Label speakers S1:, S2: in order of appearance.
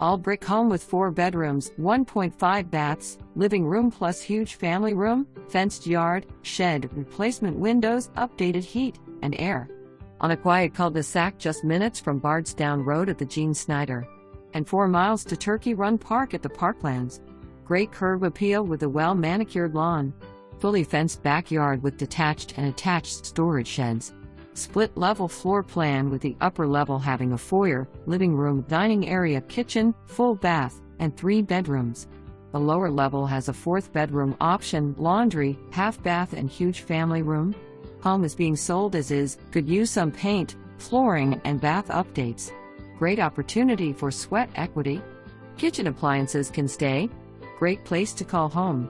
S1: All brick home with 4 bedrooms, 1.5 baths, living room plus huge family room, fenced yard, shed, replacement windows, updated heat and air. On a quiet cul-de-sac just minutes from Bardstown Road at the Snyder. And 4 miles to Turkey Run Park at the Parklands. Great curb appeal with a well-manicured lawn. Fully fenced backyard with detached and attached storage sheds. Split-level floor plan with the upper level having a foyer, living room, dining area, kitchen, full bath, and 3 bedrooms. The lower level has a 4th bedroom option, laundry, half bath and huge family room. Home is being sold as is, could use some paint, flooring, and bath updates. Great opportunity for sweat equity. Kitchen appliances can stay. Great place to call home.